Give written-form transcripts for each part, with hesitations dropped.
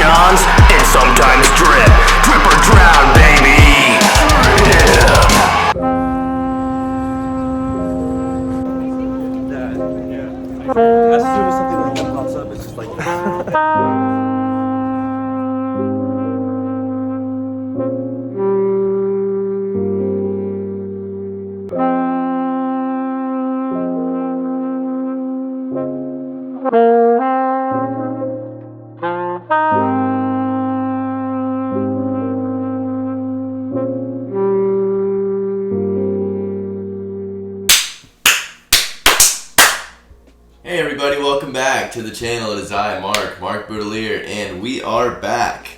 dance and sometimes drip. Drip or drown, baby. As soon as something like that pops up, it's just like Hey everybody, welcome back to the channel. It is I, Mark Boudelier, and we are back.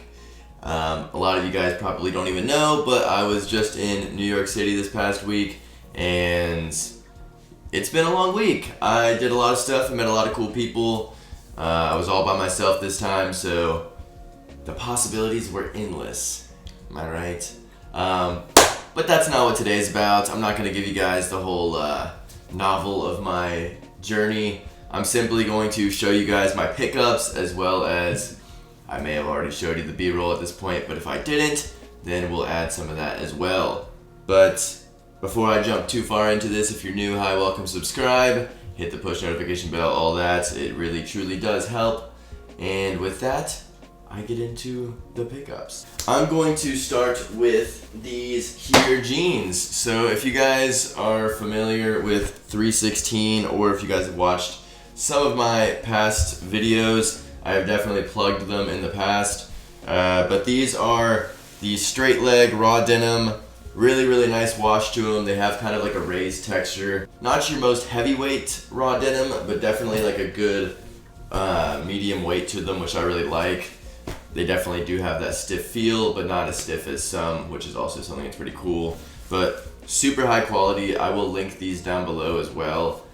A lot of you guys probably don't even know, but I was just in New York City this past week, and it's been a long week. I did a lot of stuff, I met a lot of cool people. I was all by myself this time, so the possibilities were endless. Am I right? But that's not what today's about. I'm not going to give you guys the whole novel of my journey. I'm simply going to show you guys my pickups, as well as I may have already showed you the B-roll at this point, but if I didn't, then we'll add some of that as well. But before I jump too far into this, if you're new, hi, welcome, subscribe, hit the push notification bell, all that. It really truly does help. And with that, I get into the pickups. I'm going to start with these here jeans. So if you guys are familiar with 316, or if you guys have watched some of my past videos, I have definitely plugged them in the past. But these are the straight leg raw denim. Really nice wash to them. They have kind of like a raised texture. Not your most heavyweight raw denim, but definitely like a good medium weight to them, which I really like. They definitely do have that stiff feel, but not as stiff as some, which is also something that's pretty cool. But super high quality. I will link these down below as well.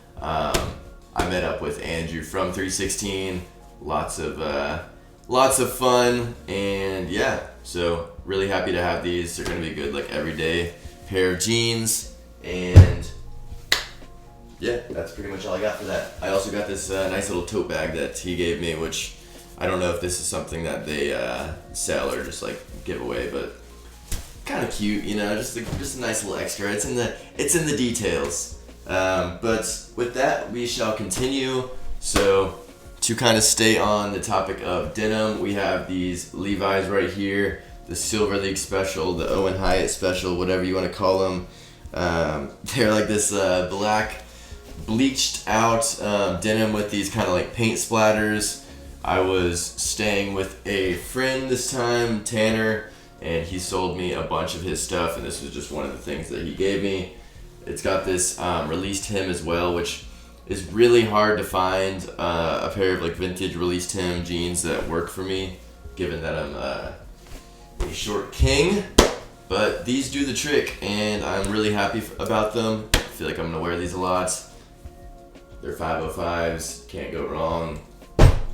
I met up with Andrew from 316. Lots of fun, and yeah, so really happy to have these. They're gonna be good, like everyday pair of jeans, and yeah, that's pretty much all I got for that. I also got this nice little tote bag that he gave me, which I don't know if this is something that they sell or just like give away, but kind of cute, you know, just a nice little extra. It's in the details. But with that, we shall continue. So to kind of stay on the topic of denim, we have these Levi's right here, the Silver League Special, the Owen Hyatt Special, whatever you want to call them. They're like this black bleached out denim with these kind of like paint splatters. I was staying with a friend this time, Tanner, and he sold me a bunch of his stuff, and this was just one of the things that he gave me. It's got this released hem as well, which is really hard to find a pair of like vintage released hem jeans that work for me, given that I'm a short king. But these do the trick, and I'm really happy about them. I feel like I'm gonna wear these a lot. They're 505s, can't go wrong.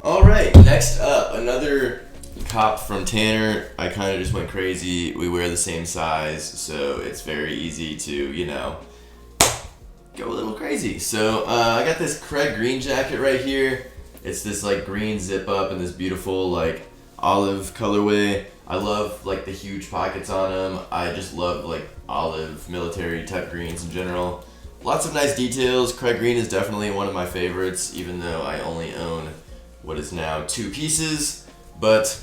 All right, next up, another cop from Tanner. I kind of just went crazy. We wear the same size, so it's very easy to, you know, go a little crazy. So I got this Craig green jacket right here. It's this like green zip up and this beautiful like olive colorway. I love like the huge pockets on them. I just love like olive military type greens in general. Lots of nice details. Craig green is definitely one of my favorites, even though I only own what is now 2 pieces, but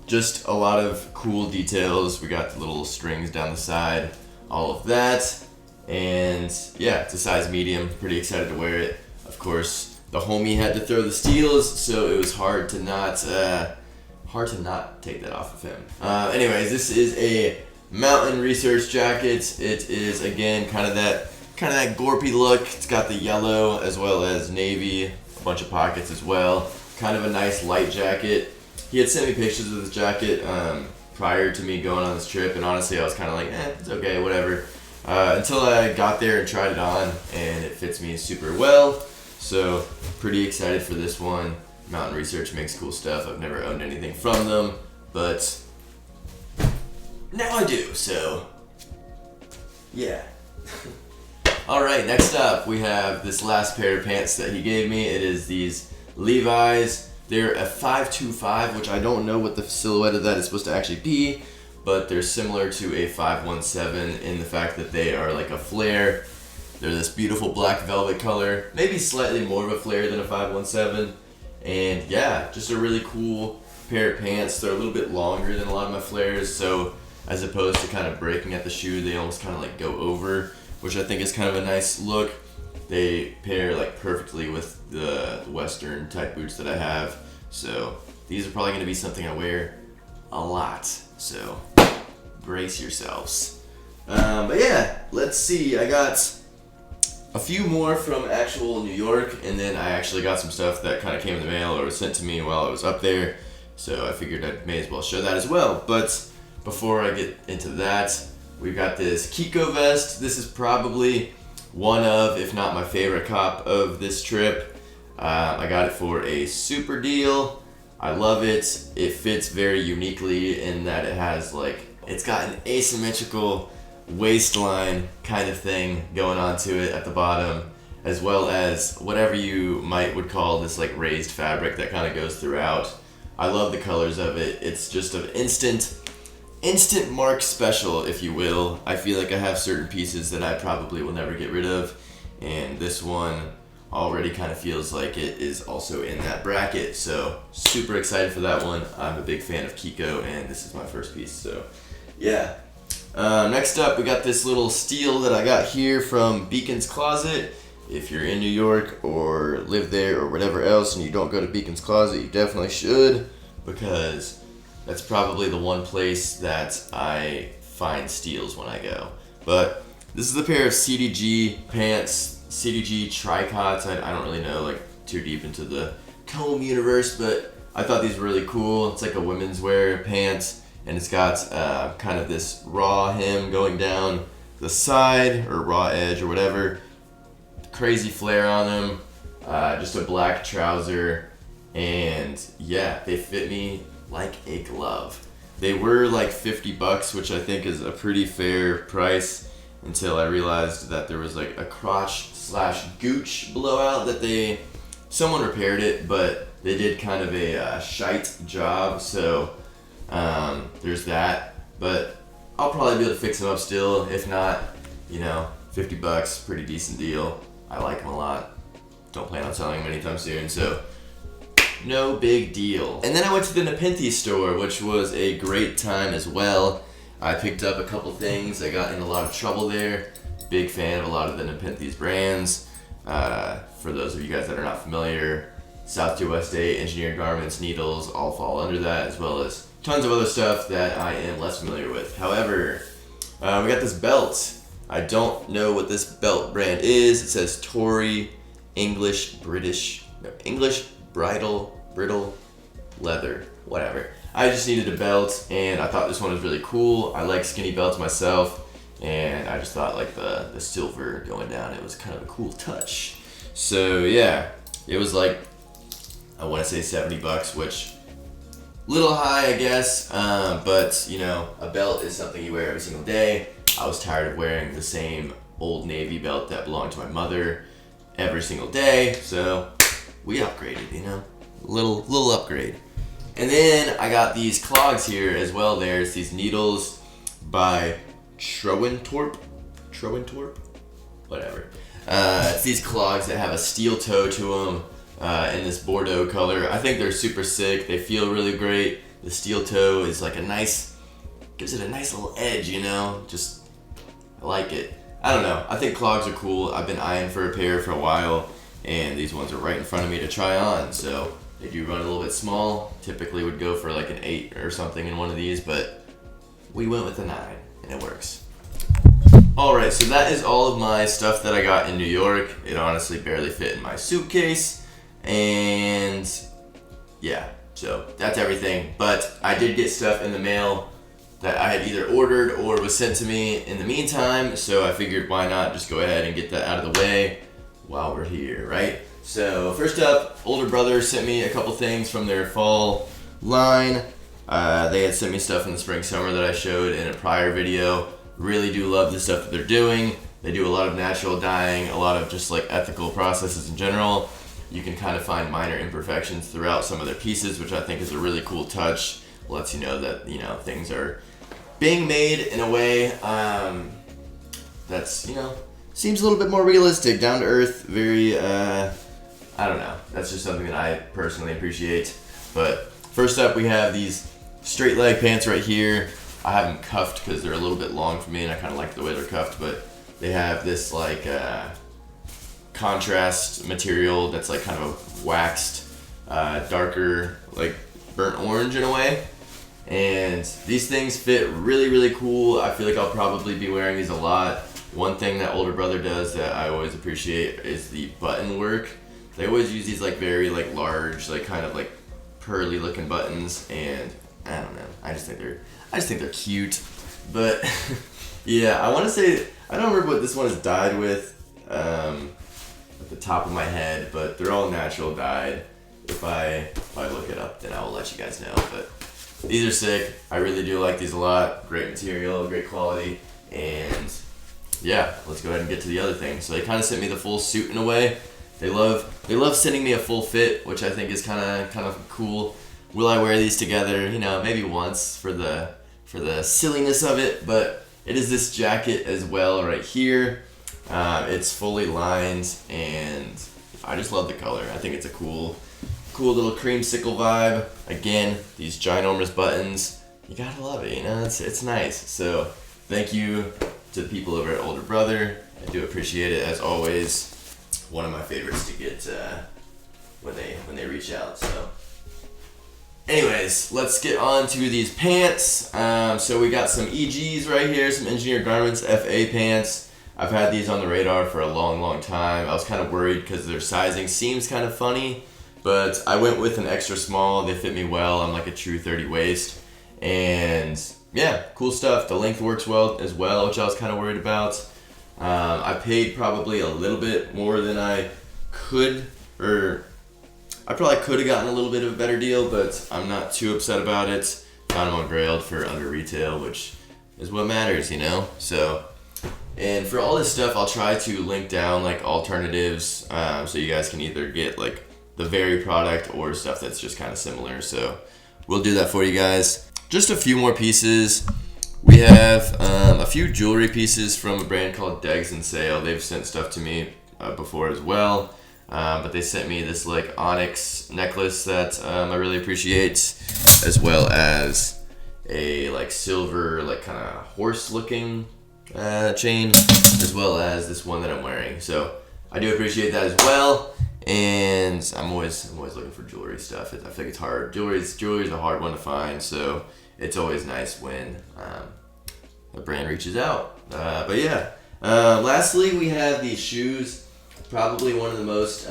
just a lot of cool details. We got the little strings down the side, all of that. And yeah, it's a size medium. Pretty excited to wear it. Of course, the homie had to throw the steals, so it was hard to not take that off of him. Anyways, this is a mountain research jacket. It is again kind of that gorpy look. It's got the yellow as well as navy, a bunch of pockets as well. Kind of a nice light jacket. He had sent me pictures of this jacket prior to me going on this trip, and honestly I was kind of like, it's okay, whatever. Until I got there and tried it on, and it fits me super well. So pretty excited for this one. Mountain Research makes cool stuff. I've never owned anything from them, but now I do, so yeah. Alright, next up we have this last pair of pants that he gave me. It is these Levi's They're a 525, which I don't know what the silhouette of that is supposed to actually be, but they're similar to a 517 in the fact that they are like a flare. They're this beautiful black velvet color, maybe slightly more of a flare than a 517. And yeah, just a really cool pair of pants. They're a little bit longer than a lot of my flares, so as opposed to kind of breaking at the shoe, they almost kind of like go over, which I think is kind of a nice look. They pair like perfectly with the Western type boots that I have. So these are probably going to be something I wear a lot. So brace yourselves. But yeah, let's see. I got a few more from actual New York, and then I actually got some stuff that kind of came in the mail or was sent to me while I was up there. So I figured I may as well show that as well. But before I get into that, we've got this Kiko vest. This is probably one of, if not my favorite cop of this trip. I got it for a super deal. I love it. It fits very uniquely in that it has like, it's got an asymmetrical waistline kind of thing going on to it at the bottom, as well as whatever you would call this like raised fabric that kind of goes throughout. I love the colors of it. It's just an instant Mark special, if you will. I feel like I have certain pieces that I probably will never get rid of, and this one already kind of feels like it is also in that bracket, so super excited for that one. I'm a big fan of Kiko, and this is my first piece, so yeah. Next up, we got this little steal that I got here from Beacon's Closet. If you're in New York or live there or whatever else and you don't go to Beacon's Closet, you definitely should, because that's probably the one place that I find steals when I go. But this is a pair of CDG pants, CDG tricots. I don't really know like too deep into the comb universe, but I thought these were really cool. It's like a women's wear pants, and it's got kind of this raw hem going down the side, or raw edge or whatever. Crazy flare on them, just a black trouser, and yeah, they fit me like a glove. They were like $50, which I think is a pretty fair price, until I realized that there was like a crotch / gooch blowout that someone repaired it, but they did kind of a shite job, so there's that. But I'll probably be able to fix them up still. If not, you know, $50, pretty decent deal. I like them a lot. Don't plan on selling them anytime soon, so no big deal. And then I went to the Nepenthes store, which was a great time as well. I picked up a couple things. I got in a lot of trouble there. Big fan of a lot of the Nepenthes brands. For those of you guys that are not familiar, South to West Day, engineered garments, needles, all fall under that, as well as tons of other stuff that I am less familiar with. However, we got this belt. I don't know what this belt brand is. It says Tory English bridle leather, whatever. I just needed a belt, and I thought this one was really cool. I like skinny belts myself, and I just thought like the silver going down, it was kind of a cool touch. So yeah, it was like, I want to say $70, which little high, I guess, but you know, a belt is something you wear every single day. I was tired of wearing the same Old Navy belt that belonged to my mother every single day, so we upgraded, you know, little upgrade. And then I got these clogs here as well. There's these needles by Trowentorp, whatever. It's these clogs that have a steel toe to them in this Bordeaux color. I think they're super sick. They feel really great. The steel toe is like gives it a nice little edge, you know, just, I like it. I don't know, I think clogs are cool. I've been eyeing for a pair for a while, and these ones are right in front of me to try on, so they do run a little bit small. Typically would go for like an 8 or something in one of these, but we went with a 9, and it works. Alright, so that is all of my stuff that I got in New York. It honestly barely fit in my suitcase, and yeah, so that's everything. But I did get stuff in the mail that I had either ordered or was sent to me in the meantime, so I figured why not just go ahead and get that out of the way while we're here, right? So first up, older brother sent me a couple things from their fall line. They had sent me stuff in the spring summer that I showed in a prior video. Really do love the stuff that they're doing. They do a lot of natural dyeing, a lot of just like ethical processes in general. you can kind of find minor imperfections throughout some of their pieces, which I think is a really cool touch. Lets you know that, you know, things are being made in a way that's, you know, seems a little bit more realistic, down to earth, very, I don't know. That's just something that I personally appreciate. But first up, we have these straight leg pants right here. I have them cuffed because they're a little bit long for me, and I kind of like the way they're cuffed, but they have this like contrast material that's like kind of a waxed, darker, like burnt orange in a way. And these things fit really, really cool. I feel like I'll probably be wearing these a lot. One thing that older brother does that I always appreciate is the button work. They always use these like very like large, like kind of like pearly looking buttons, and I don't know. I just think they're cute. But yeah, I want to say, I don't remember what this one is dyed with at the top of my head, but they're all natural dyed. If I look it up, then I will let you guys know. But these are sick. I really do like these a lot. Great material, great quality, and yeah, let's go ahead and get to the other thing. So they kind of sent me the full suit in a way. They love sending me a full fit, which I think is kind of cool. Will I wear these together? You know, maybe once for the silliness of it, but it is this jacket as well right here. It's fully lined, and I just love the color. I think it's a cool little creamsicle vibe. Again, these ginormous buttons. You gotta love it, you know, it's nice. So thank you to the people over at Older Brother. I do appreciate it, as always. One of my favorites to get when they reach out. So anyways, let's get on to these pants. So we got some EGs right here, some Engineered Garments FA pants. I've had these on the radar for a long time. I was kind of worried because their sizing seems kind of funny, but I went with an extra small. They fit me well. I'm like a true 30 waist, and yeah, cool stuff. The length works well as well, which I was kind of worried about. I paid probably a little bit more than I could, or I probably could have gotten a little bit of a better deal, but I'm not too upset about it. Found them on Grailed for under retail, which is what matters, you know? So, and for all this stuff, I'll try to link down like alternatives, so you guys can either get like the very product or stuff that's just kind of similar. So we'll do that for you guys. Just a few more pieces. We have a few jewelry pieces from a brand called Degs And Sal. They've sent stuff to me before as well, but they sent me this like onyx necklace that I really appreciate, as well as a like silver like kind of horse looking chain, as well as this one that I'm wearing. So I do appreciate that as well, and I'm always looking for jewelry stuff. I think it's hard. Jewelry's a hard one to find, so it's always nice when a brand reaches out. But yeah, lastly we have these shoes. Probably one of the most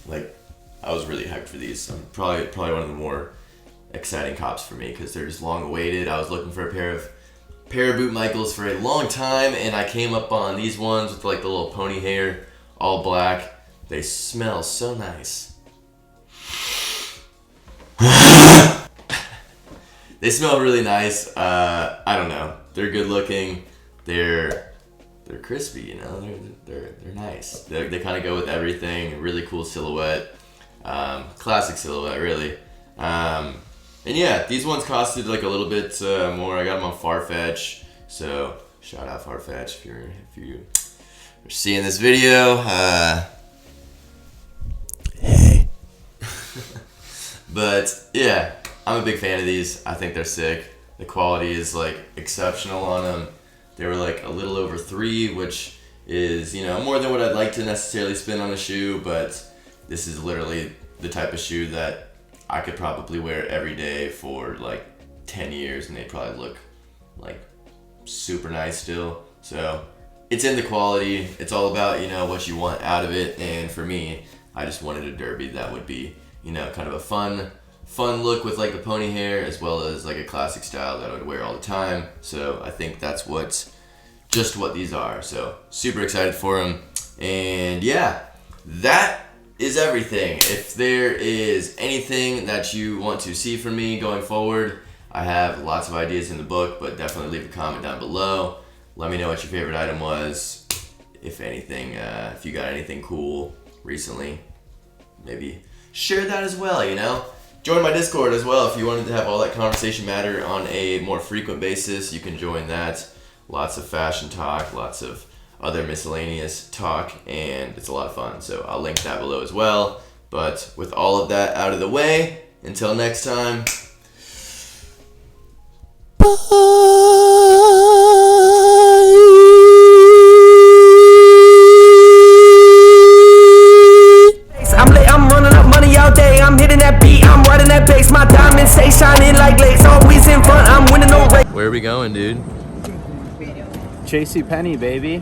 like, I was really hyped for these. Probably one of the more exciting cops for me because they're just long awaited. I was looking for a pair of boot Michaels for a long time, and I came up on these ones with like the little pony hair, all black. They smell so nice. They smell really nice. I don't know. They're good looking. They're crispy, you know. They're nice. They kind of go with everything. Really cool silhouette. Classic silhouette, really. And yeah, these ones costed like a little bit more. I got them on Farfetch. So shout out Farfetch if you're seeing this video. Hey. But yeah, I'm a big fan of these. I think they're sick. The quality is like exceptional on them. They were like a little over $3, which is, you know, more than what I'd like to necessarily spend on a shoe, but this is literally the type of shoe that I could probably wear every day for like 10 years and they'd probably look like super nice still. So it's in the quality. It's all about, you know, what you want out of it. And for me, I just wanted a derby that would be, you know, kind of a fun look with like the pony hair, as well as like a classic style that I would wear all the time. So I think that's what these are. So super excited for them. And yeah, that is everything. If there is anything that you want to see from me going forward, I have lots of ideas in the book, but definitely leave a comment down below. Let me know what your favorite item was. If anything, if you got anything cool recently, maybe share that as well, you know? Join my Discord as well if you wanted to have all that conversation matter on a more frequent basis. You can join that. Lots of fashion talk, lots of other miscellaneous talk, and it's a lot of fun. So I'll link that below as well. But with all of that out of the way, until next time, I'm running up money all day. I'm hitting that beat. I'm riding that bass. My diamonds stay shining like lace. Always in front. I'm winning no race. where are we going, dude? JC Penney, baby.